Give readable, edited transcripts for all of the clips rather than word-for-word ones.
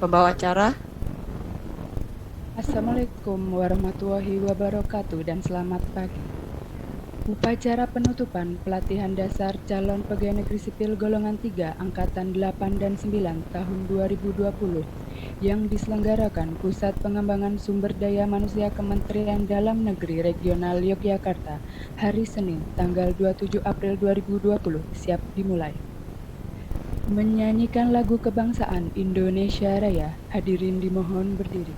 Pembawa acara. Assalamualaikum warahmatullahi wabarakatuh dan selamat pagi. Upacara penutupan pelatihan dasar calon pegawai negeri sipil golongan 3 angkatan 8 dan 9 tahun 2020 yang diselenggarakan Pusat Pengembangan Sumber Daya Manusia Kementerian Dalam Negeri Regional Yogyakarta hari Senin tanggal 27 April 2020 siap dimulai. Menyanyikan lagu kebangsaan Indonesia Raya, hadirin dimohon berdiri.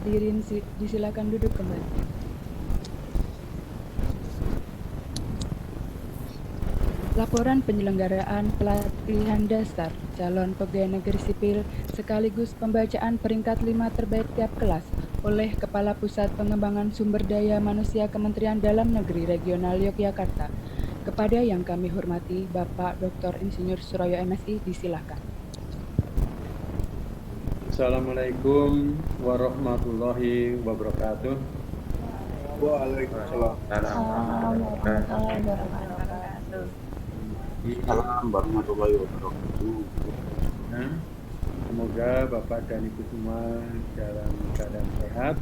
Hadirin disilakan duduk kembali. Laporan penyelenggaraan pelatihan dasar calon pegawai negeri sipil sekaligus pembacaan peringkat 5 terbaik tiap kelas oleh Kepala Pusat Pengembangan Sumber Daya Manusia Kementerian Dalam Negeri Regional Yogyakarta. Kepada yang kami hormati Bapak Dr. Insinyur Suroyo MSI, disilakan. Assalamualaikum warahmatullahi wabarakatuh. Waalaikumsalam warahmatullahi wabarakatuh. Semoga Bapak dan Ibu semua dalam keadaan sehat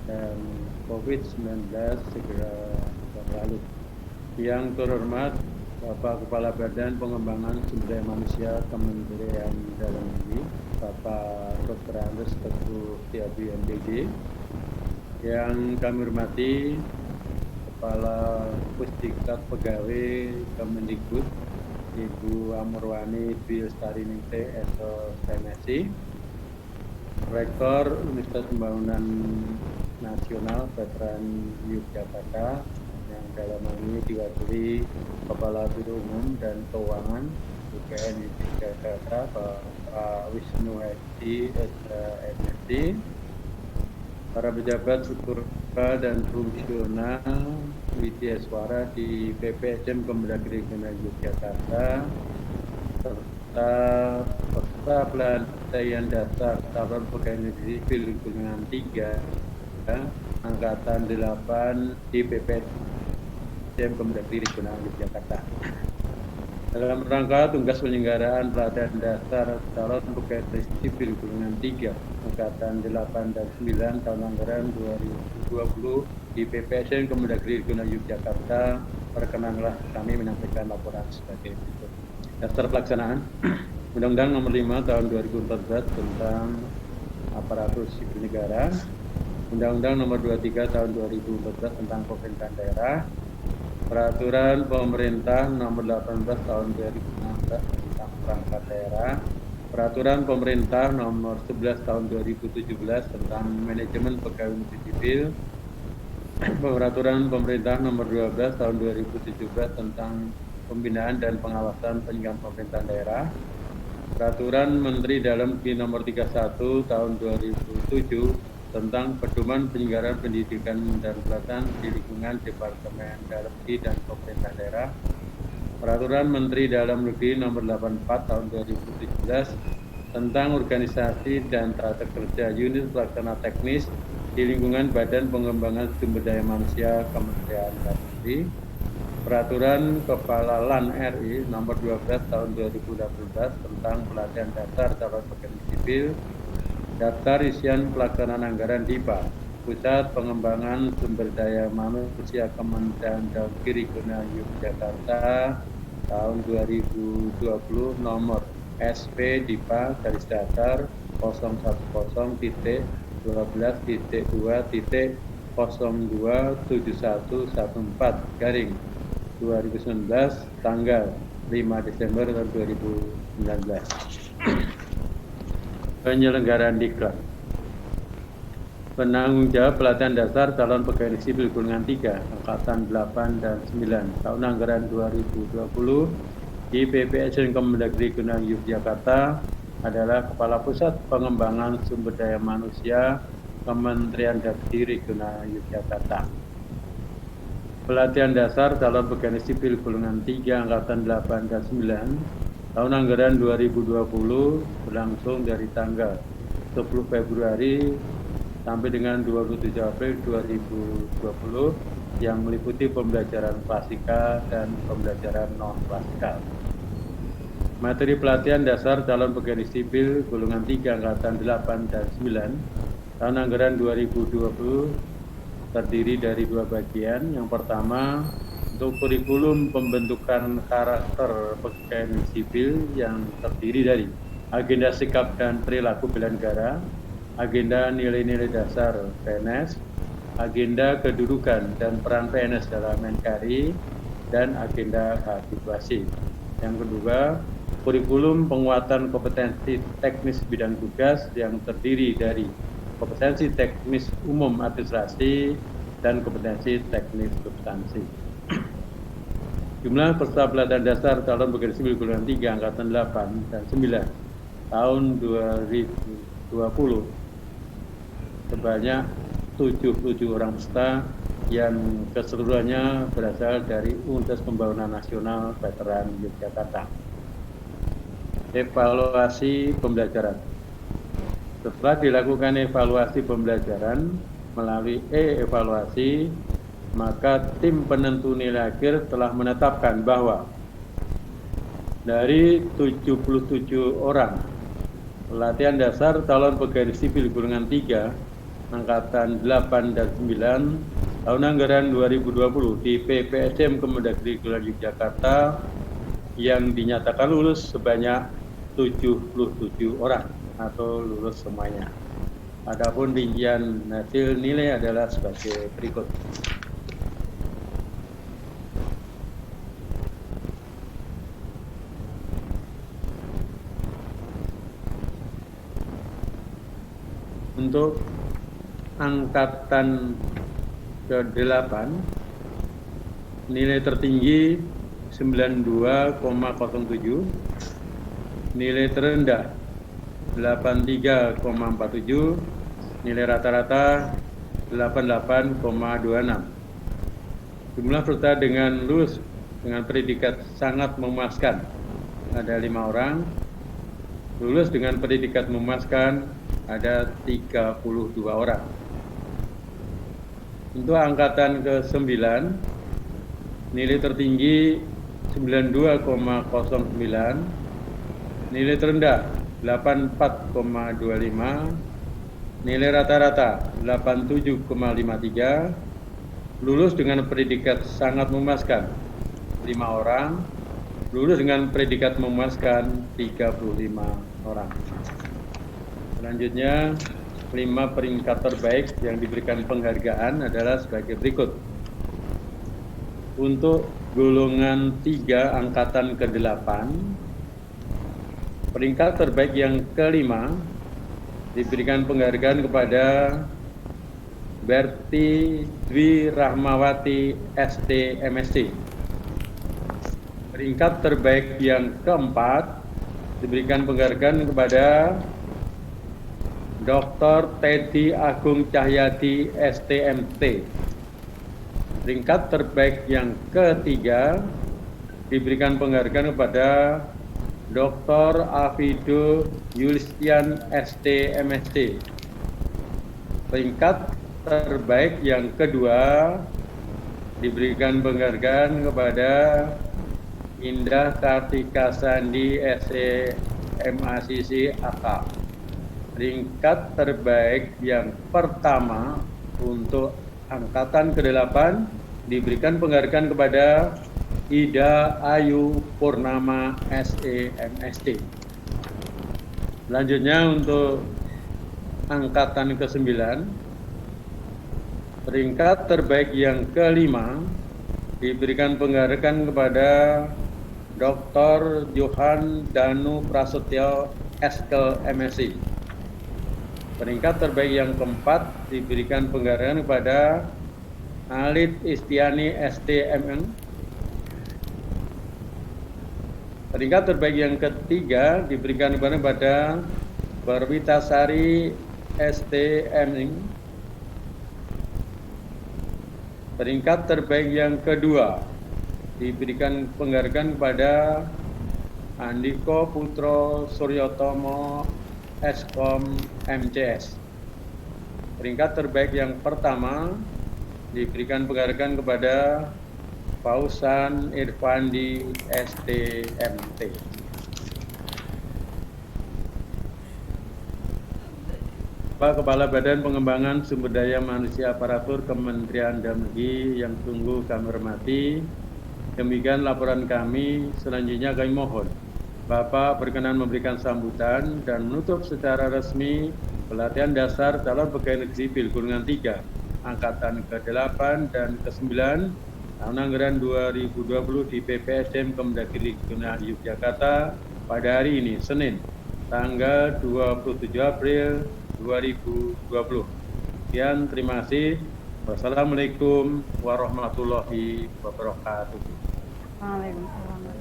dan COVID-19 segera berlalu. Yang terhormat Bapak Kepala Badan Pengembangan Sumber Daya Manusia Kementerian Dalam Negeri, Bapak Dr. Andes Teguh Setiabi MPD. Yang kami hormati Kepala Pusdiklat Pegawai Kemendikbud, Ibu Amurwani Dwi Lestari Ningsih SMSI, Rektor Universitas Pembangunan Nasional Veteran Yogyakarta, yang dalam hal ini diwakili Kepala Biro Umum dan Keuangan UGM Yogyakarta, Pak Wisnu Hadi SMSI, para pejabat struktural dan fungsional Widya Suara di PPSM Kemendagri Regional Yogyakarta, serta peserta pelatihan dasar calon pegawai negeri sipil golongan 3 angkatan 8 di PPSM Kemendagri Regional Yogyakarta. Dalam rangka tugas penyelenggaraan pelatihan dasar calon pegawai negeri sipil golongan 3 angkatan 8 dan 9 tahun anggaran 2020 di PPSM Kemendagri Regional Yogyakarta, perkenanlah kami menyampaikan laporan sebagai berikut. Daftar pelaksanaan Undang-Undang Nomor 5 Tahun 2014 tentang Aparatur Sipil Negara, Undang-Undang Nomor 23 Tahun 2014 tentang Pemerintahan Daerah, Peraturan Pemerintah Nomor 18 Tahun 2016 tentang Perangkat Daerah, Peraturan Pemerintah Nomor 11 Tahun 2017 tentang Manajemen Pegawai Negeri Sipil, Peraturan Pemerintah Nomor 12 Tahun 2017 tentang Pembinaan dan Pengawasan Penyelenggaraan Pemerintahan Daerah, Peraturan Menteri Dalam Negeri Nomor 31 Tahun 2007 tentang Pedoman Penyelenggaraan Pendidikan dan Pelatihan di lingkungan Departemen Dalam Negeri dan Pemerintahan Daerah, Peraturan Menteri Dalam Negeri Nomor 84 Tahun 2017 tentang organisasi dan tata kerja unit pelaksana teknis di lingkungan Badan Pengembangan Sumber Daya Manusia Kementerian Dalam Negeri, Peraturan Kepala LAN RI Nomor 12 Tahun 2018 tentang pelatihan dasar calon pegawai sipil, daftar isian pelaksanaan anggaran DIPA, Pusat Pengembangan Sumber Daya Manusia Kementerian Dalam Negeri Yogyakarta tahun 2020 nomor SP DIPA garis datar 010.12.2.027114 garing 2019 tanggal 5 Desember 2019. Penyelenggaraan Diklat. Penanggung jawab pelatihan dasar calon pegawai sipil golongan 3 angkatan 8 dan 9 tahun anggaran 2020 di PPSN Kemendagri Yogyakarta adalah Kepala Pusat Pengembangan Sumber Daya Manusia Kementerian Dalam Negeri Yogyakarta. Pelatihan dasar calon pegawai sipil golongan 3 angkatan 8 dan 9 tahun anggaran 2020 berlangsung dari tanggal 10 Februari sampai dengan 27 April 2020 yang meliputi pembelajaran klasikal dan pembelajaran non-klasikal. Materi pelatihan dasar calon pegawai sipil golongan 3 angkatan 8 dan 9 tahun anggaran 2020 terdiri dari dua bagian. Yang pertama, untuk kurikulum pembentukan karakter pegawai sipil yang terdiri dari agenda sikap dan perilaku bela negara, agenda nilai-nilai dasar PNS, agenda kedudukan dan peran PNS dalam NKRI, dan agenda habituasi. Yang kedua, kurikulum penguatan kompetensi teknis bidang tugas yang terdiri dari kompetensi teknis umum administrasi dan kompetensi teknis substansi. Jumlah peserta pelatihan dasar calon pegawai sipil golongan 3 angkatan 8 dan 9 tahun 2020 sebanyak 77 orang peserta yang keseluruhannya berasal dari Universitas Pembangunan Nasional Veteran Yogyakarta. Evaluasi pembelajaran. Setelah dilakukan evaluasi pembelajaran melalui evaluasi, maka tim penentu nilai akhir telah menetapkan bahwa dari 77 orang pelatihan dasar calon pegawai sipil golongan 3 angkatan 8 dan 9 tahun anggaran 2020 di PPSM Kemendagri Yogyakarta yang dinyatakan lulus sebanyak 77 orang atau lulus semuanya. Adapun rincian hasil nilai adalah sebagai berikut. Untuk angkatan ke-8 nilai tertinggi 92,07, nilai terendah 83,47, nilai rata-rata 88,26. Jumlah peserta dengan lulus dengan predikat sangat memuaskan ada 5 orang, lulus dengan predikat memuaskan ada 32 orang. Untuk angkatan ke-9 nilai tertinggi 92,09, nilai terendah 84,25, nilai rata-rata 87,53, lulus dengan predikat sangat memuaskan 5 orang, lulus dengan predikat memuaskan 35 orang. Selanjutnya, 5 peringkat terbaik yang diberikan penghargaan adalah sebagai berikut. Untuk golongan 3 angkatan ke-8, peringkat terbaik yang ke-5 diberikan penghargaan kepada Berti Dwi Rahmawati ST MSc. Peringkat terbaik yang keempat diberikan penghargaan kepada Dr. Teddy Agung Cahyadi STMT. Peringkat terbaik yang ketiga diberikan penghargaan kepada Dr. Afido Yulistian STMSc. Peringkat terbaik yang kedua diberikan penghargaan kepada Indah Kartika Sandi SMACC AK. Peringkat terbaik yang pertama untuk angkatan ke-8 diberikan penghargaan kepada Ida Ayu Purnama SEMST. Selanjutnya untuk angkatan ke-9, peringkat terbaik yang kelima diberikan penghargaan kepada Dr. Johan Danu Prasetyo Eskel MSc. Peringkat terbaik yang keempat diberikan penghargaan kepada Alit Istiani STMN. Peringkat terbaik yang ketiga diberikan kepada Barwitasari STMN. Peringkat terbaik yang kedua diberikan penghargaan kepada Andiko Putro Suryotomo Eskom MCS. Peringkat terbaik yang pertama diberikan penghargaan kepada Fausan Irfandi STMT. Pak Kepala Badan Pengembangan Sumber Daya Manusia Aparatur Kementerian Dalam Negeri yang sungguh kami hormati, demikian laporan kami. Selanjutnya kami mohon Bapak berkenan memberikan sambutan dan menutup secara resmi pelatihan dasar calon pegawai negeri sipil golongan 3 angkatan ke-8 dan ke-9 tahun anggaran 2020 di PPSDM Kemendagri Regional Yogyakarta pada hari ini, Senin, tanggal 27 April 2020. Sekian, terima kasih. Wassalamualaikum warahmatullahi wabarakatuh. Waalaikumsalam.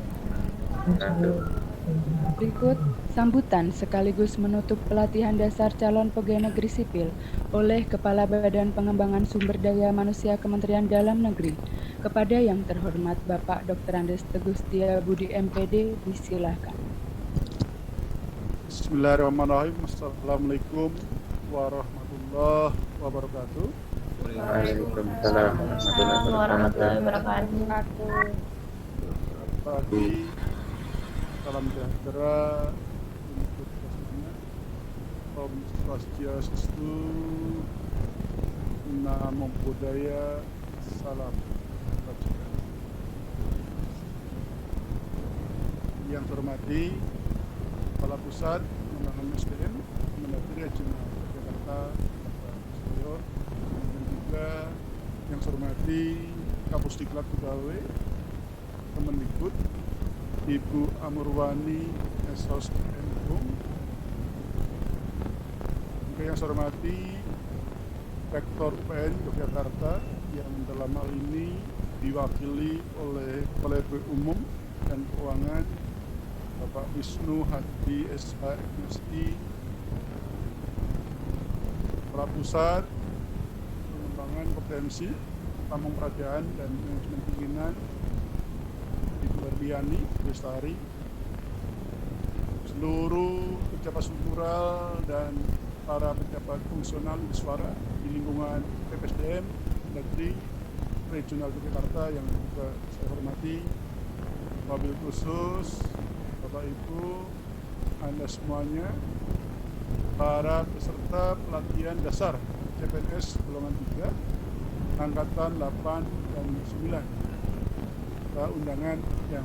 Berikut sambutan sekaligus menutup pelatihan dasar calon pegawai negeri sipil oleh Kepala Badan Pengembangan Sumber Daya Manusia Kementerian Dalam Negeri. Kepada yang terhormat Bapak Dr. Andes Teguh Setiabudi MPD, disilakan. Bismillahirrahmanirrahim. Assalamualaikum warahmatullahi wabarakatuh. Waalaikumsalam warahmatullahi wabarakatuh. Pagi, salam sejahtera untuk kita. Om Swastiastu, Namo Buddhaya, salam kebajikan. Yang terhormati Kepala Pusat Pengembangan SDM Kemendagri Regional Yogyakarta, Bapak Suryo, dan juga yang saya hormati Kapusdiklat Pegawai Kemendikbud Ibu Amurwani Esos Menkum, juga yang saya hormati Rektor PN Yogyakarta yang dalam hal ini diwakili oleh Kepala Umum dan Keuangan Bapak Wisnu Hadi SHMSI, Kepala Pusat Pengembangan Kompetensi Pamong Peradiaan dan Manajemen Pimpinan Ibu Herliani Bestari, seluruh pejabat struktural dan para pejabat fungsional suara di lingkungan PPSDM Negeri Regional Yogyakarta yang juga saya hormati, wabil khusus Bapak Ibu, Anda semuanya, para peserta pelatihan dasar CPNS golongan 3 angkatan 8 dan 9, undangan yang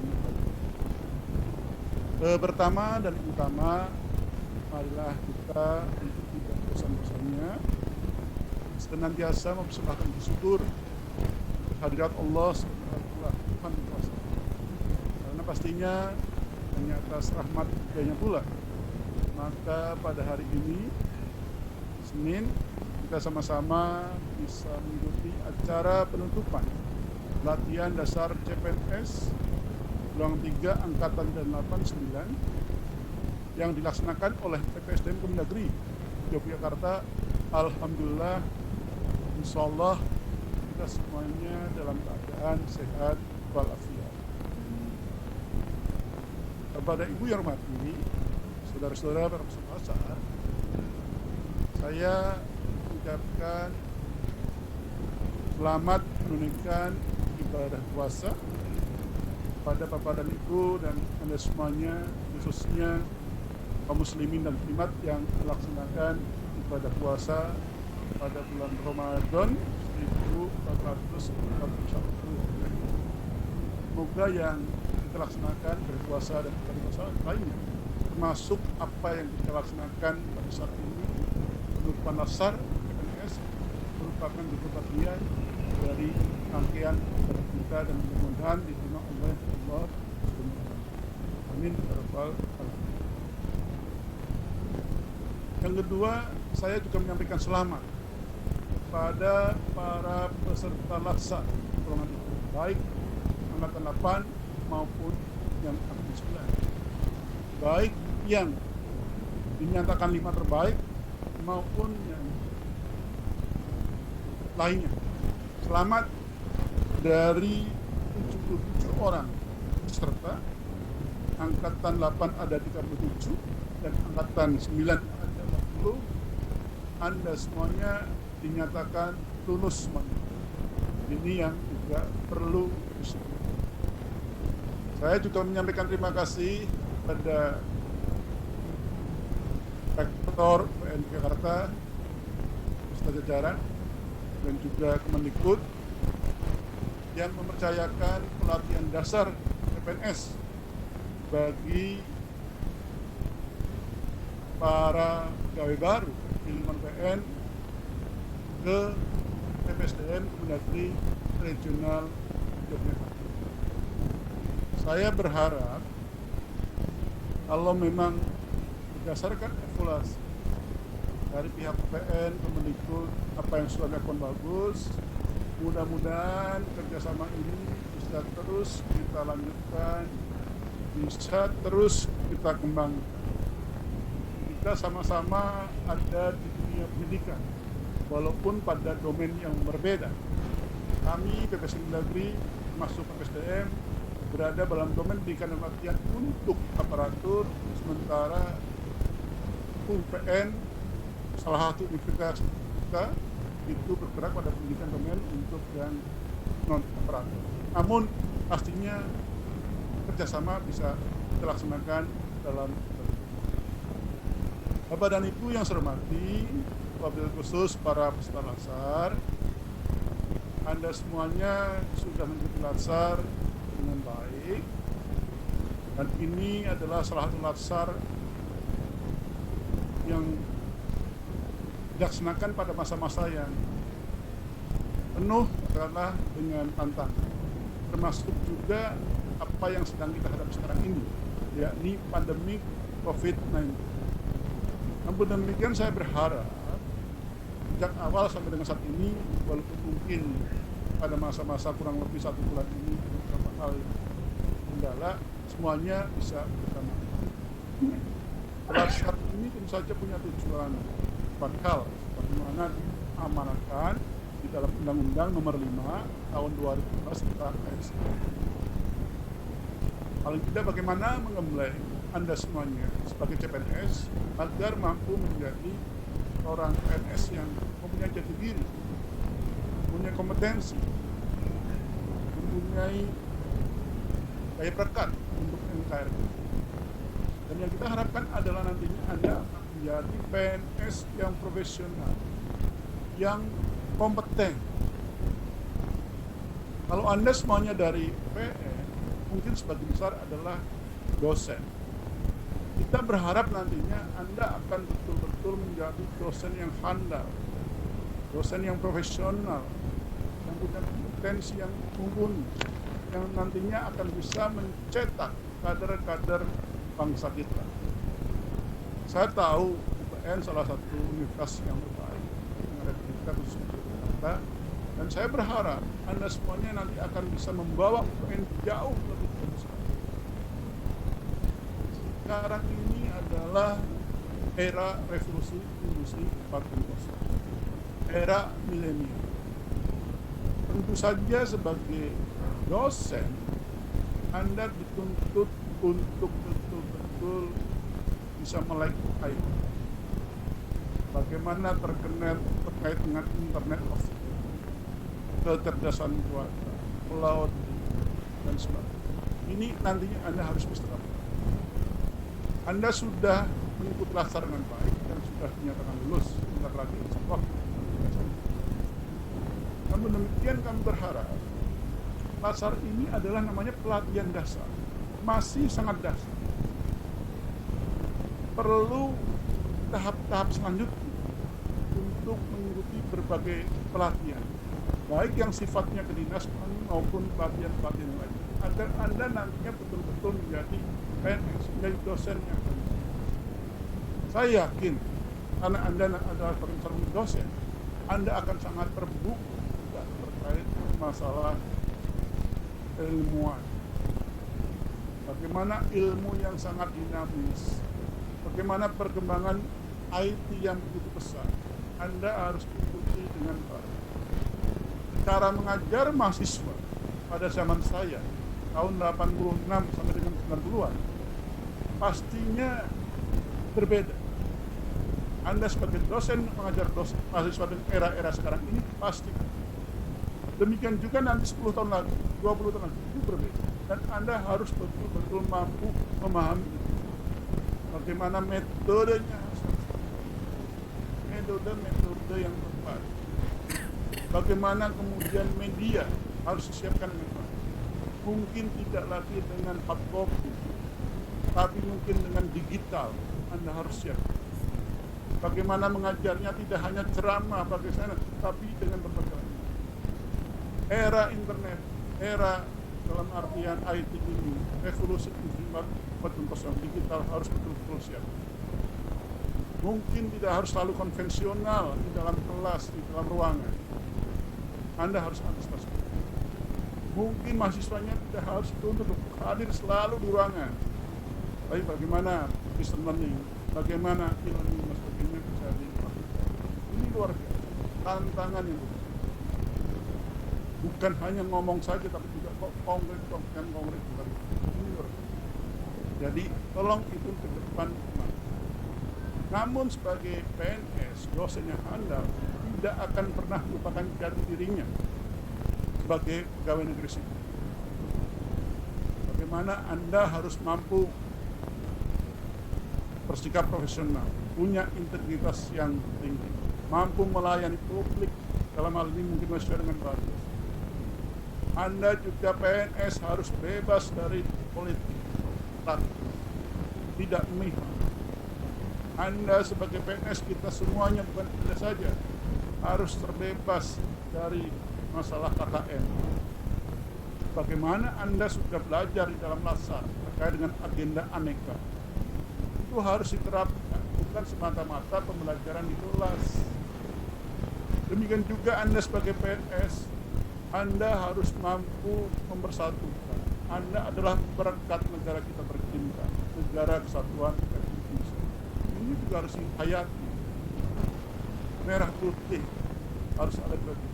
pertama dan utama, marilah kita untuk tidak bosan-bosannya senantiasa mempersembahkan bersyukur kehadirat Allah SWT Tuhan kuasa, karena pastinya hanya atas rahmat Dia pula. Maka pada hari ini Senin kita sama-sama bisa mengikuti acara penutupan latihan dasar CPNS Gelombang 3 Angkatan 89 yang dilaksanakan oleh PPSDM Kemendagri Yogyakarta. Alhamdulillah, insya Allah kita semuanya dalam keadaan sehat walafiat. Kepada Ibu yang hormati, saudara-saudara para peserta acara, saya mengucapkan selamat menunaikan ibadah puasa pada Bapak dan Ibu dan Anda semuanya, khususnya kaum muslimin dan muslimat yang melaksanakan ibadah puasa pada bulan Ramadan 1441. Semoga yang kita laksanakan berpuasa dan berpuasa lainnya, termasuk apa yang kita laksanakan pada saat ini, penutupan dasar PPNS merupakan bagian dari rangkaian ibadah kita dan mudah-mudahan diterima oleh Allah. Amin. Yang kedua, saya juga menyampaikan selamat pada para peserta laksar golongan itu, baik angkatan 8 maupun yang angkatan 9, baik yang dinyatakan 5 terbaik maupun yang lainnya. Selamat dari 77 orang peserta, angkatan 8 ada 37 dan angkatan 9 ada 40. Anda semuanya dinyatakan lulus semuanya. Ini yang juga perlu disebut. Saya juga menyampaikan terima kasih pada Rektor UIN Jakarta, beserta jajaran, dan juga Kemendikbud yang mempercayakan pelatihan dasar CPNS bagi para pegawai baru di lingkungan PN ke PPSDM Kemendagri Regional Yogyakarta. Saya berharap kalau memang berdasarkan evaluasi dari pihak PN, Kemendikbud, apa yang sudah dilakukan bagus, mudah-mudahan kerjasama ini bisa terus kita lanjutkan, bisa terus kita kembangkan. Kita sama-sama ada di dunia pendidikan, walaupun pada domain yang berbeda. Kami PPSDM Kemendagri, termasuk PPSDM, berada dalam domain pendidikan dan pelatihan untuk aparatur, sementara UPN, salah satu universitas kita, itu bergerak pada pendidikan domain untuk yang non-aparatur. Namun pastinya kerjasama bisa dilaksanakan dalam Bapak dan Ibu yang saya hormati, wabil khusus para peserta laksar, Anda semuanya sudah mengikuti laksar dengan baik, dan ini adalah salah satu laksar yang dilaksanakan pada masa-masa yang penuh adalah dengan tantangan, termasuk juga apa yang sedang kita hadapi sekarang ini, yakni pandemi COVID-19. Namun demikian saya berharap sejak awal sampai dengan saat ini, walaupun mungkin pada masa-masa kurang lebih 1 bulan ini beberapa hal kendala, semuanya bisa bersama. Laksar ini tentu saja punya tujuan 4 hal, bagaimana diamanatkan di dalam Undang-Undang Nomor 5 Tahun 2015 tentang ASN. Paling tidak bagaimana mengembleng Anda semuanya sebagai CPNS agar mampu menjadi orang PNS yang mempunyai jati diri, mempunyai kompetensi, mempunyai daya perekat untuk NKRI. Dan yang kita harapkan adalah nantinya Anda menjadi PNS yang profesional, yang kompeten. Kalau Anda semuanya dari PN, mungkin sebagian besar adalah dosen. Kita berharap nantinya Anda akan betul-betul menjadi dosen yang handal, dosen yang profesional, yang punya kompetensi yang mumpuni, yang nantinya akan bisa mencetak kader-kader bangsa kita. Saya tahu UPN salah satu universitas yang terbaik, yang reputasi Universitas Yogyakarta, dan saya berharap Anda semuanya nanti akan bisa membawa UPN jauh lebih besar. Sekarang ini adalah era revolusi industri 4.0, era milenial. Tentu saja sebagai dosen, Anda dituntut untuk betul-betul bisa melek IT. Bagaimana terkait dengan Internet of Things, kecerdasan buatan, cloud, dan sebagainya. Ini nantinya Anda harus bisa lakukan. Anda sudah mengikuti latsar dengan baik dan sudah dinyatakan lulus, sebentar lagi insya Allah. Namun demikian kami berharap latsar ini adalah namanya pelatihan dasar, masih sangat dasar. Perlu tahap-tahap selanjutnya untuk mengikuti berbagai pelatihan, baik yang sifatnya kedinasan maupun pelatihan-pelatihan lain, agar Anda nantinya betul-betul menjadi PNS, menjadi dosen yang baik. Saya yakin karena Anda adalah seorang dosen, Anda akan sangat terbuka terkait masalah ilmuwan. Bagaimana ilmu yang sangat dinamis, bagaimana perkembangan IT yang begitu besar, Anda harus ikuti dengan baik. Cara mengajar mahasiswa pada zaman saya, tahun 86 sampai dengan 90-an, pastinya berbeda. Anda sebagai dosen mengajar mahasiswa dengan era-era sekarang ini pasti. Demikian juga nanti 10 tahun lagi, 20 tahun lagi, itu berbeda. Dan Anda harus betul-betul mampu memahami itu. Bagaimana metodenya, metode yang tepat. Bagaimana kemudian media harus disiapkan dengan baik. Mungkin tidak lagi dengan hard copy, tapi mungkin dengan digital. Anda harus siap. Bagaimana mengajarnya tidak hanya ceramah bagaimana, tapi dengan berbagai lain. Era internet, era dalam artian IT ini, revolusi industri 4.0 digital harus betul-betul siap. Mungkin tidak harus selalu konvensional di dalam kelas, di dalam ruangan. Anda harus antisipasi. Mungkin mahasiswanya tidak harus dituntut untuk hadir selalu di ruangan. Tapi bagaimana distance learning, bagaimana e-learning dan sebagainya bisa dilakukan. Ini luar biasa, tantangan yang besar. Bukan hanya ngomong saja, tapi juga konkret. Ini luar biasa. Jadi tolong itu ke depan. Namun sebagai PNS, dosen yang handal tidak akan pernah melupakan jati dirinya sebagai pegawai negeri sipil. Bagaimana Anda harus mampu bersikap profesional, punya integritas yang tinggi, mampu melayani publik, dalam hal ini mungkin sesuai dengan bagus. Anda juga PNS harus bebas dari politik, tidak memihak. Anda sebagai PNS, kita semuanya, bukan Anda saja, harus terbebas dari masalah KKN. Bagaimana Anda sudah belajar di dalam latsar terkait dengan agenda aneka, itu harus diterapkan, bukan semata-mata pembelajaran di kelas. Demikian juga Anda sebagai PNS, Anda harus mampu mempersatukan. Anda adalah berkat negara kita tercinta, negara kesatuan Republik Indonesia. Ini juga harus dihayati. Merah putih harus ada begitu.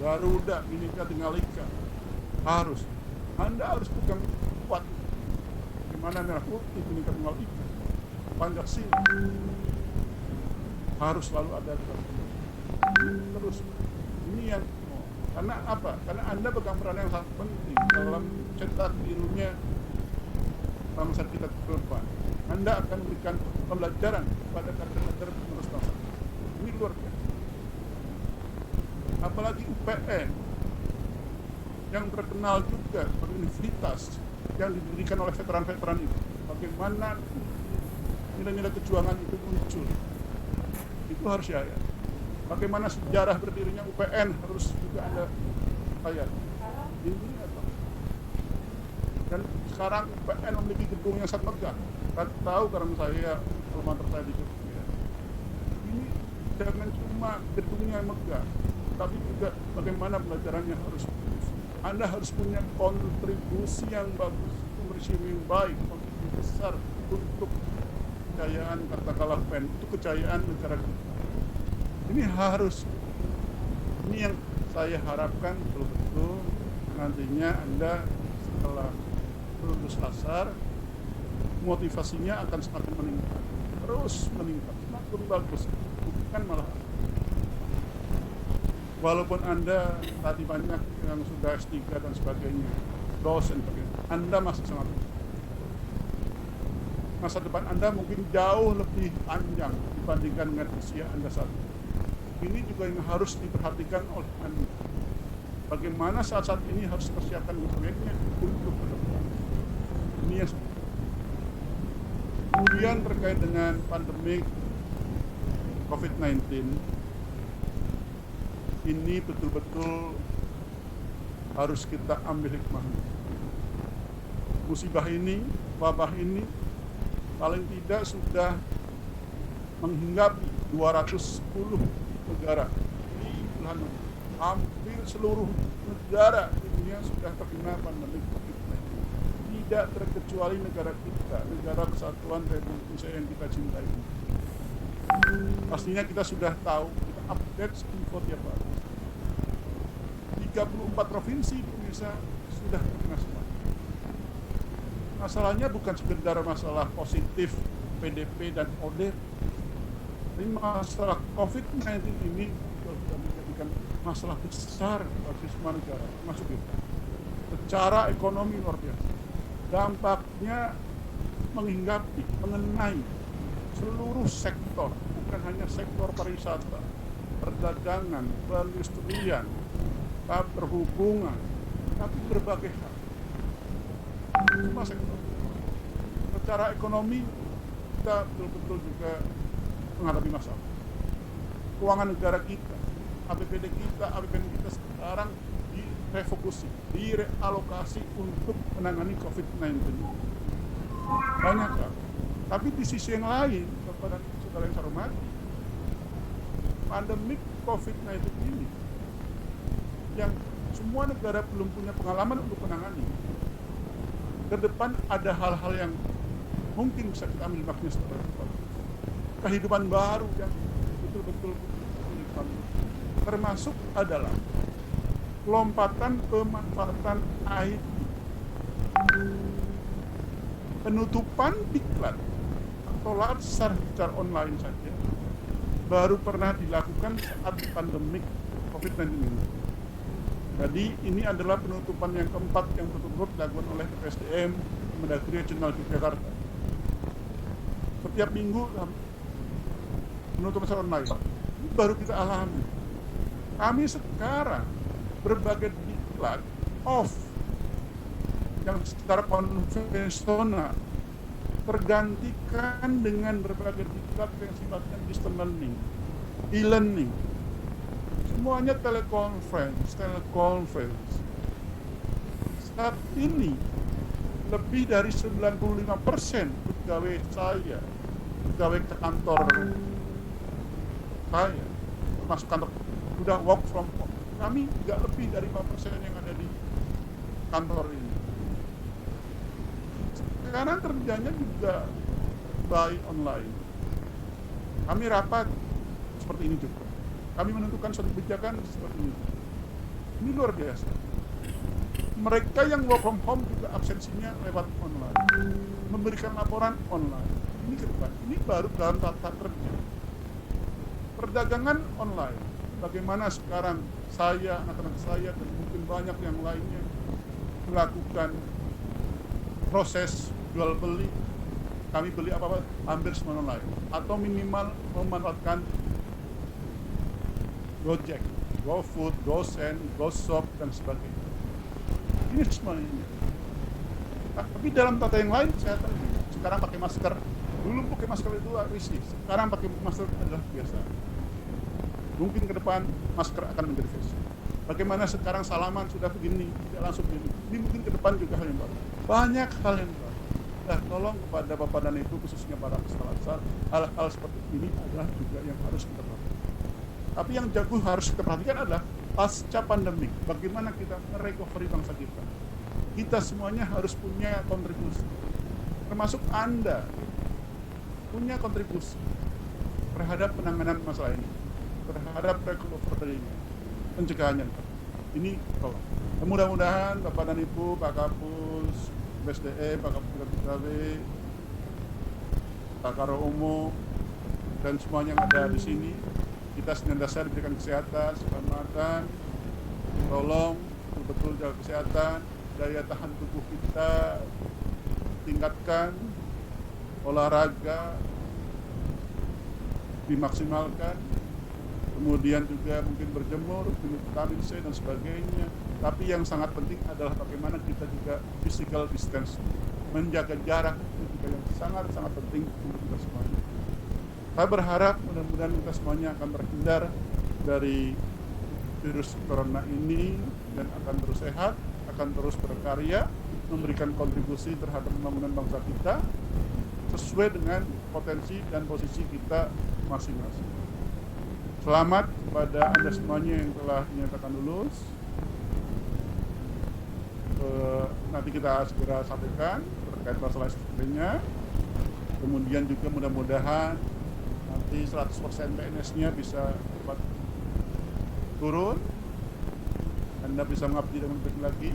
Garuda, Bhinneka Tunggal Ika harus. Anda harus pegang kuat. Bagaimana merah putih, Bhinneka Tunggal Ika, Pancasila harus selalu ada terus. Ini yang karena apa? Karena Anda pegang peran yang sangat penting dalam cetak birunya bangsa kita ke depan. Anda akan memberikan pembelajaran kepada kader-kader penerus bangsa. Ini luar biasa. Apalagi UPN yang terkenal juga beruniversitas yang didirikan oleh veteran-veteran itu. Bagaimana nilai-nilai kejuangan itu muncul? Itu harus dihayati. Bagaimana sejarah berdirinya UPN harus juga Anda hayati. Ini apa? Dan sekarang UPN memiliki gedung yang sangat megah. Saya tahu karena saya alma mater saya di Jogja. Ini Jangan cuma gedungnya megah, tapi juga bagaimana pelajarannya harus bagus. Anda harus punya kontribusi yang bagus, kontribusi yang baik, kontribusi besar untuk kejayaan, katakanlah PEN, untuk kejayaan negara kita. Ini yang saya harapkan betul-betul nantinya Anda setelah lulus dasar, motivasinya akan semakin meningkat, terus meningkat, semakin bagus, bukan malah. Walaupun Anda tadi banyak yang sudah S3 dan sebagainya, dosen sebagainya, Anda masih sangat masa depan Anda mungkin jauh lebih panjang dibandingkan dengan usia Anda saat ini. Ini juga yang harus diperhatikan oleh Anda. Bagaimana saat ini harus persiapkan proyeknya untuk ke depan. Ini yang kemudian terkait dengan pandemi COVID-19, ini betul-betul harus kita ambil hikmahnya. Musibah ini, wabah ini, paling tidak sudah menghinggapi 210 negara di belahan dunia. Hampir seluruh negara di dunia sudah terkena pandemi COVID-19. Tidak terkecuali negara kita, negara kesatuan Republik Indonesia yang kita cintai. Pastinya kita sudah tahu, kita update info tiap hari. 34 provinsi di Indonesia sudah terkena semua. Masalahnya bukan sekedar masalah positif PDP dan ODP. Tapi masalah COVID-19 ini sudah menjadikan masalah besar bagi semua negara, termasuk kita. Secara ekonomi luar biasa. Dampaknya mengenai seluruh sektor, bukan hanya sektor pariwisata, perdagangan, perindustrian, perhubungan, tapi berbagai hal. Semua sektor. Secara ekonomi kita betul-betul juga menghadapi masalah. Keuangan negara kita, APBD kita, APBN kita sekarang direfokusi, direalokasi untuk menangani COVID-19. Banyak kan? Tapi di sisi yang lain, kepada saudara yang saya hormati, pandemi COVID-19 ini yang semua negara belum punya pengalaman untuk menangani. Ke depan ada hal-hal yang mungkin bisa kita ambil makna secara kehidupan baru yang betul-betul termasuk adalah lompatan pemanfaatan IT, penutupan diklat atau latsar secara online saja baru pernah dilakukan saat pandemik COVID-19 ini. Jadi ini adalah penutupan yang keempat yang berturut-turut dilakukan oleh BPSDM Mendagri Regional Yogyakarta. Setiap minggu penutupan secara online. Ini baru kita alami. Kami sekarang berbagai diklat off yang secara konvensional tergantikan dengan berbagai diklat yang sifatnya distance learning, e-learning. Semuanya teleconference. Saat ini lebih dari 95% pegawai saya, pegawai kantor saya, termasuk kantor, sudah work from home. Kami tidak lebih dari 5% yang ada di kantor ini. Sekarang kerjanya juga by online. Kami rapat seperti ini juga. Kami menentukan suatu kebijakan seperti ini. Ini luar biasa. Mereka yang work from home juga absensinya lewat online. Memberikan laporan online. Ini ke depan. Ini baru dalam tata kerja. Perdagangan online. Bagaimana sekarang saya, anak-anak saya, dan mungkin banyak yang lainnya melakukan proses jual beli. Kami beli apa-apa hampir semua online. Atau minimal memanfaatkan Gojek, GoFood, GoSend, GoShop, dan sebagainya. Ini semuanya. Tapi dalam tata yang lain, saya tahu sekarang pakai masker. Dulu pakai masker itu risih, sekarang pakai masker adalah biasa. Mungkin ke depan masker akan menjadi fashion. Bagaimana sekarang salaman sudah begini, tidak langsung begini. Ini mungkin ke depan juga hal yang baru. Banyak hal yang baru. Nah, tolong kepada Bapak dan Ibu, khususnya para peserta, hal-hal seperti ini adalah juga yang harus kita lakukan. Tapi yang jago harus kita perhatikan adalah pasca pandemik, bagaimana kita merecovery bangsa kita. Kita semuanya harus punya kontribusi, termasuk Anda punya kontribusi terhadap penanganan masalah ini, terhadap recovery-nya, pencegahannya. Ini tolong. Mudah-mudahan Bapak dan Ibu, Pak Kapus, BSDE, Pak Kapus BKW, Pak Karo Umum, dan semuanya yang ada di sini, kita senantiasa diberikan kesehatan, keselamatan, tolong betul-betul jaga kesehatan, daya tahan tubuh kita tingkatkan, olahraga dimaksimalkan, kemudian juga mungkin berjemur, minum vitamin C dan sebagainya. Tapi yang sangat penting adalah bagaimana kita juga physical distance, menjaga jarak itu juga yang sangat-sangat penting untuk kita semuanya. Saya berharap mudah-mudahan kita semuanya akan terhindar dari virus corona ini dan akan terus sehat, akan terus berkarya, memberikan kontribusi terhadap pembangunan bangsa kita sesuai dengan potensi dan posisi kita masing-masing. Selamat kepada Anda semuanya yang telah dinyatakan lulus. Nanti kita segera sampaikan terkait masalah SPP-nya. Kemudian juga mudah-mudahan nanti 100% PNS-nya bisa cepat turun. Anda bisa mengabdi dengan baik lagi.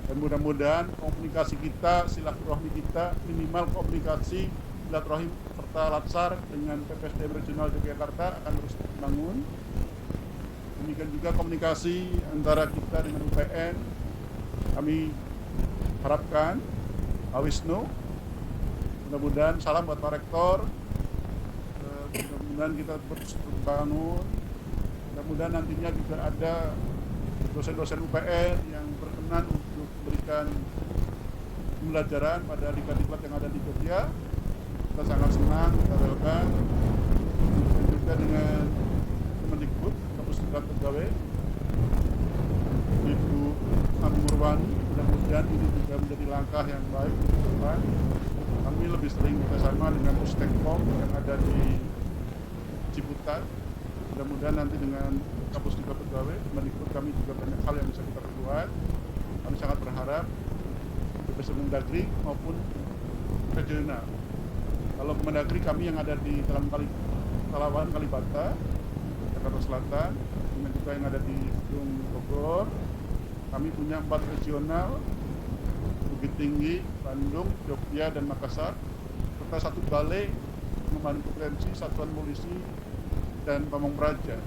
Dan mudah-mudahan komunikasi kita, silaturahmi kita, minimal komunikasi silaturahim serta latsar dengan PPSDM Regional Yogyakarta akan terus dibangun. Demikian juga komunikasi antara kita dengan UPN. Kami harapkan Pak Wisnu, mudah-mudahan salam buat Pak Rektor, mudah-mudahan kita terus berbangun, mudah-mudahan nantinya juga ada dosen-dosen UPN yang berkenan untuk memberikan pembelajaran pada diklat-diklat yang ada di Jogja. Kita sangat senang, kita relkan, dan juga dengan Kemendikbud, Kapus Diklat Pegawai, Ibu Agung Murwani. Mudah-mudahan ini juga menjadi langkah yang baik ke depan. Kami lebih sering bekerjasama dengan Pustekpom yang ada di Ciputat. Mudah-mudahan nanti dengan Kapus Diklat Pegawai, Kemendikbud, kami juga banyak hal yang bisa kita perbuat. Kami sangat berharap baik Mendagri maupun regional. Kalau Mendagri kami yang ada di dalam Talawan, Kalibata, Jakarta Selatan, dengan juga yang ada di Ujung Bogor. Kami punya 4 regional, Bukit Tinggi, Bandung, Jogja, dan Makassar, serta 1 balai pengembangan kompetensi Satuan Polisi dan Pamong Praja.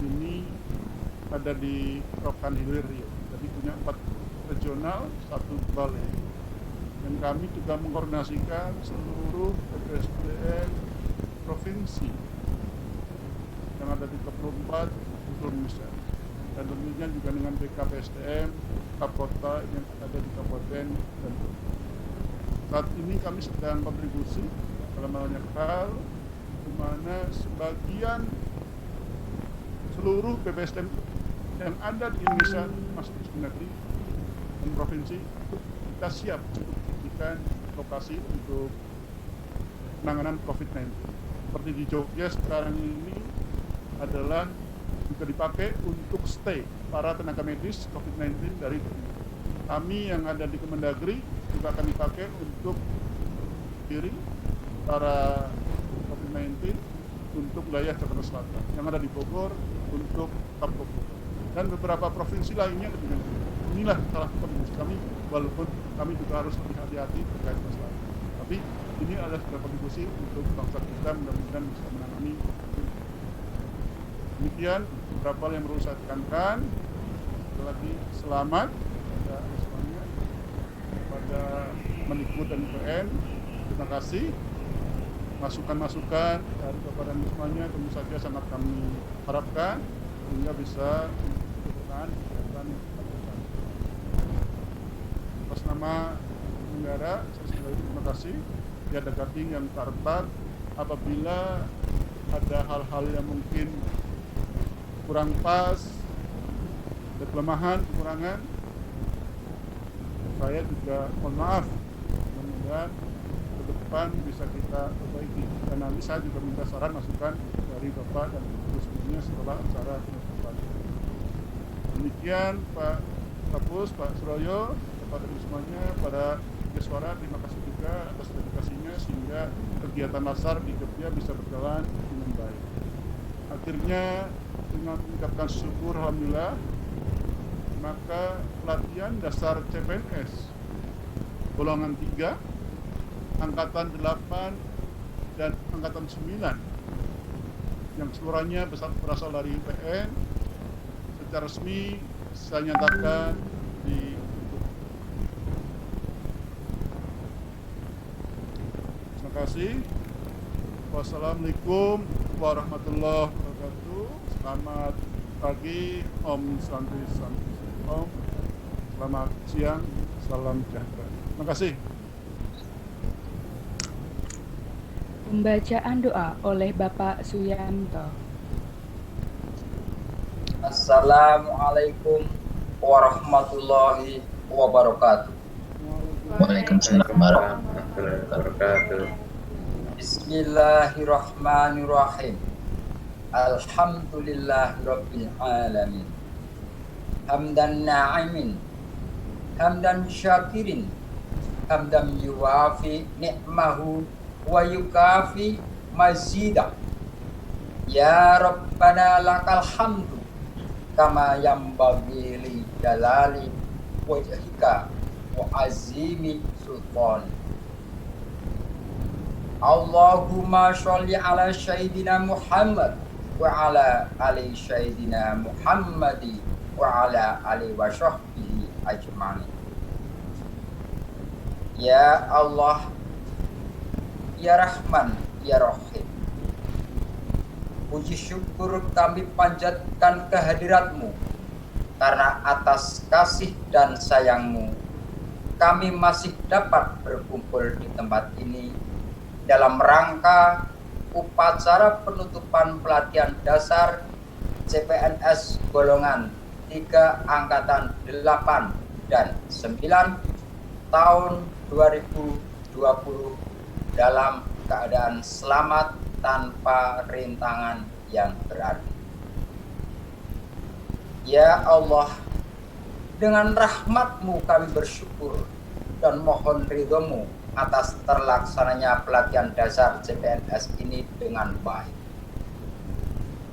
Ini ada di Rokan Hilir Rio. Jadi punya 4 regional, 1 balai. Dan kami juga mengkoordinasikan seluruh PPSDM provinsi yang ada di 24 seluruh Indonesia. Dan tentunya juga dengan BKPSDM Kapkota yang ada di Kabupaten dan saat ini kami sedang kontribusi dalam banyak hal, di mana sebagian seluruh BPSDM yang ada di Indonesia masuk di negeri dan provinsi kita siap untuk dijadikan lokasi untuk penanganan COVID-19. Seperti di Jogja sekarang ini adalah juga dipakai untuk stay para tenaga medis COVID-19 dari kami yang ada di Kemendagri juga akan dipakai untuk diri para COVID-19 untuk wilayah Jakarta Selatan, yang ada di Bogor untuk Kabupaten dan beberapa provinsi lainnya. Inilah salah satu kontribusi kami, walaupun kami juga harus lebih hati-hati terkait masalah. Tapi ini adalah sebuah kontribusi untuk bangsa kita, mudah-mudahan bisa menangani. Demikian beberapa hal yang perlu saya tekankan. Sekali lagi selamat kepada semuanya, kepada Mendikbud dan UPN. Terima kasih. Masukan-masukan dari kepada semuanya tentu saja sangat kami harapkan sehingga bisa melakukan kegiatan yang kita lakukan. Atas nama negara, saya sekali lagi terima kasih. Tiada gading yang terletak apabila ada hal-hal yang mungkin kurang pas, ada kelemahan, kekurangan, saya juga mohon maaf. Mudah-mudahan ke depan bisa kita perbaiki. Dan nanti saya juga minta saran masukan dari dari Bapak dan Ibu semuanya setelah acara penutupan. Demikian Pak Kapus, Pak Suroyo, kepada Ibu semuanya, pada Suara, terima kasih juga atas dedikasinya sehingga kegiatan dasar di Jogja bisa berjalan dengan baik. Akhirnya dengan mengucapkan syukur alhamdulillah, maka pelatihan dasar CPNS golongan 3, angkatan 8 dan angkatan 9 yang seluruhnya berasal dari UPN secara resmi saya nyatakan ditutup. Terima kasih. Wassalamualaikum warahmatullahi wabarakatuh. Selamat pagi, Om Santi Santi Om. Selamat siang, salam sejahtera. Terima kasih. Pembacaan doa oleh Bapak Suyanto. Assalamualaikum warahmatullahi wabarakatuh. Waalaikumsalam warahmatullahi wabarakatuh. Bismillahirrahmanirrahim. Alhamdulillahirabbil alamin. Hamdan na'imin, hamdan syakirin, hamdan yuwafi ni'mahu wa yukafi mazidah. Ya Rabbana lakal hamdu kama yambaghi li jalali wajhika wa azimi sultan. Allahumma sholli ala sayyidina Muhammad wa ala ali sayyidina Muhammadi wa ala ali wa sahbihi ajma'in. Ya Allah, Ya Rahman, Ya Rahim, puji syukur kami panjatkan kehadirat-Mu, karena atas kasih dan sayang-Mu kami masih dapat berkumpul di tempat ini dalam rangka upacara penutupan pelatihan dasar CPNS golongan 3 angkatan 8 dan 9 tahun 2020 dalam keadaan selamat tanpa rintangan yang berarti. Ya Allah, dengan rahmat-Mu kami bersyukur dan mohon ridho-Mu atas terlaksananya pelatihan dasar CPNS ini dengan baik.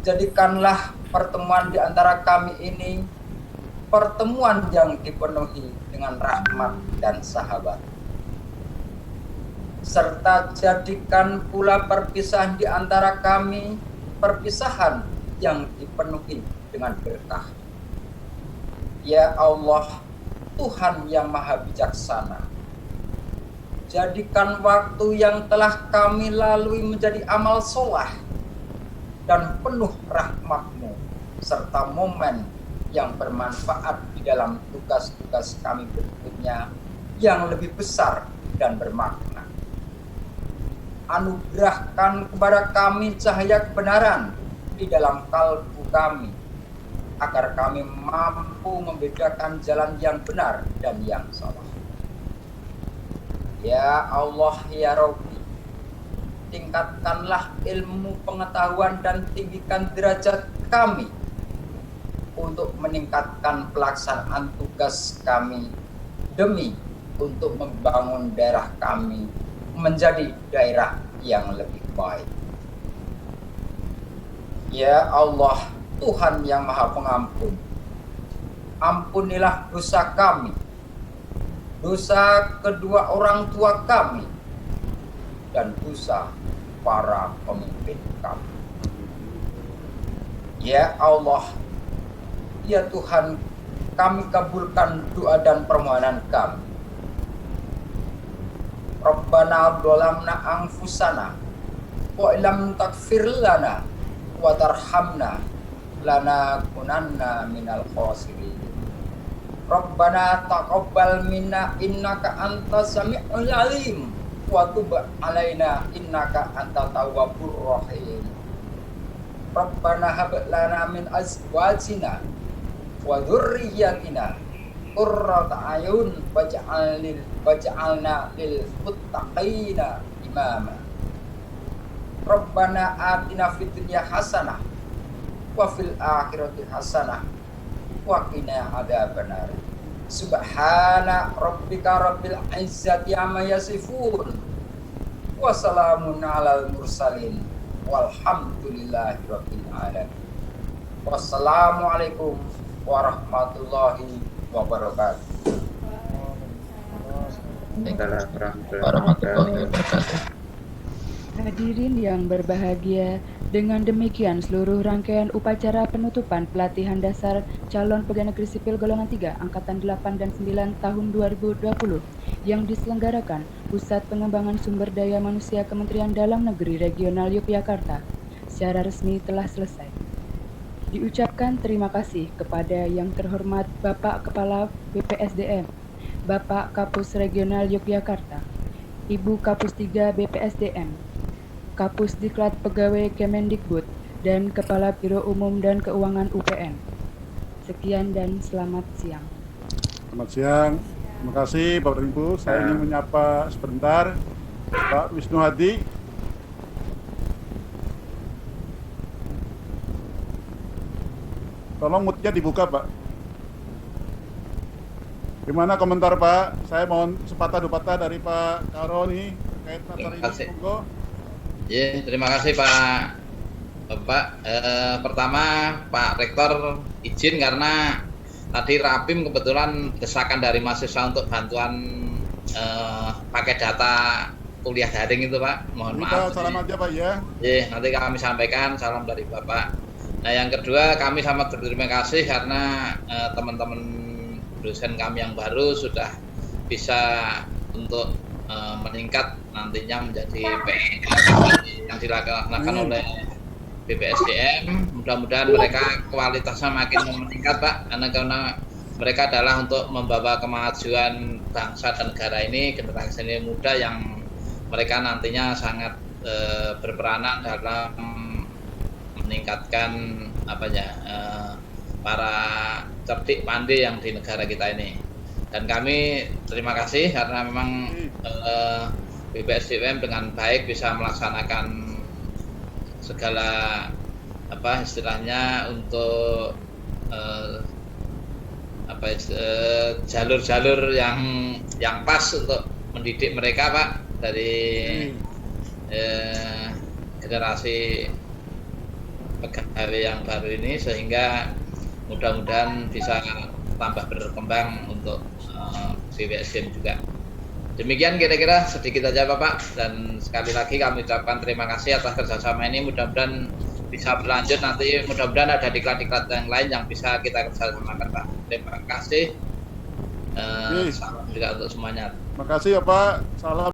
Jadikanlah pertemuan di antara kami ini pertemuan yang dipenuhi dengan rahmat dan sahabat. Serta jadikan pula perpisahan di antara kami perpisahan yang dipenuhi dengan berkah. Ya Allah, Tuhan yang Maha Bijaksana, jadikan waktu yang telah kami lalui menjadi amal soleh dan penuh rahmat-Mu, serta momen yang bermanfaat di dalam tugas-tugas kami berikutnya yang lebih besar dan bermakna. Anugerahkan kepada kami cahaya kebenaran di dalam kalbu kami, agar kami mampu membedakan jalan yang benar dan yang salah. Ya Allah, Ya Rabbi, tingkatkanlah ilmu pengetahuan dan tinggikan derajat kami untuk meningkatkan pelaksanaan tugas kami demi untuk membangun daerah kami menjadi daerah yang lebih baik. Ya Allah, Tuhan yang Maha Pengampun, ampunilah dosa kami, dosa kedua orang tua kami, dan dosa para pemimpin kami. Ya Allah, ya Tuhan, kami kabulkan doa dan permohonan kami. Rabbana dzalamna anfusana wa illam taghfir lana wa tarhamna lanakunanna minal khasirin. Rabbana taqabbal minna innaka antas samiul alim wa tub alaina innaka antat tawwabur rahim. Rabbana hab lana min azwajina wa dzurriyyatina qurrata ayun waj'alna lil muttaqina imama. Rabbana atina fid dunya hasanah wa fil akhirati hasanah wa qina adzabannar. Subhana rabbika rabbil izzati amma yasifun wa salamun alal mursalin walhamdulillahi rabbil alamin. Wassalamualaikum warahmatullahi wabarakatuh. Warahmatullahi wabarakatuh. Hadirin yang berbahagia, dengan demikian seluruh rangkaian upacara penutupan pelatihan dasar calon pegawai negeri sipil golongan 3 angkatan 8 dan 9 tahun 2020 yang diselenggarakan Pusat Pengembangan Sumber Daya Manusia Kementerian Dalam Negeri Regional Yogyakarta secara resmi telah selesai. Diucapkan terima kasih kepada yang terhormat Bapak Kepala BPSDM, Bapak Kapus Regional Yogyakarta, Ibu Kapus 3 BPSDM, Kapus Diklat Pegawai Kemendikbud, dan Kepala Biro Umum dan Keuangan UPN. Sekian dan selamat siang. Selamat siang. Terima kasih Bapak dan Ibu. Saya ingin menyapa sebentar Pak Wisnu Hadi. Tolong mute-nya dibuka, Pak. Gimana komentar Pak? Saya mohon sepatah dua patah dari Pak Karo nih terkait masalah ini. Monggo. Ya, terima kasih Pak Bapak. Pertama Pak Rektor izin karena tadi Rapim kebetulan desakan dari mahasiswa untuk bantuan pakai data kuliah daring itu Pak. Mohon maaf. Salam aja Pak ya. Ya, nanti kami sampaikan salam dari Bapak. Nah yang kedua kami sangat berterima kasih karena teman-teman dosen kami yang baru sudah bisa untuk meningkat nantinya menjadi PN yang dilaksanakan oleh BPSDM. Mudah-mudahan mereka kualitasnya makin meningkat Pak, karena mereka adalah untuk membawa kemajuan bangsa dan negara ini, generasi muda yang mereka nantinya sangat berperanan dalam meningkatkan para cerdik pandai yang di negara kita ini. Dan kami terima kasih karena memang BPSDM dengan baik bisa melaksanakan segala istilahnya untuk jalur-jalur yang pas untuk mendidik mereka Pak dari generasi pegawai yang baru ini, sehingga mudah-mudahan bisa tambah berkembang untuk BPSDM juga. Demikian kira-kira sedikit aja Bapak, dan sekali lagi kami ucapkan terima kasih atas kerjasama ini. Mudah-mudahan bisa berlanjut, nanti mudah-mudahan ada diklat-diklat yang lain yang bisa kita kerjasamakan Pak. Terima kasih. Salam juga untuk semuanya. Terima kasih ya Pak. Salam.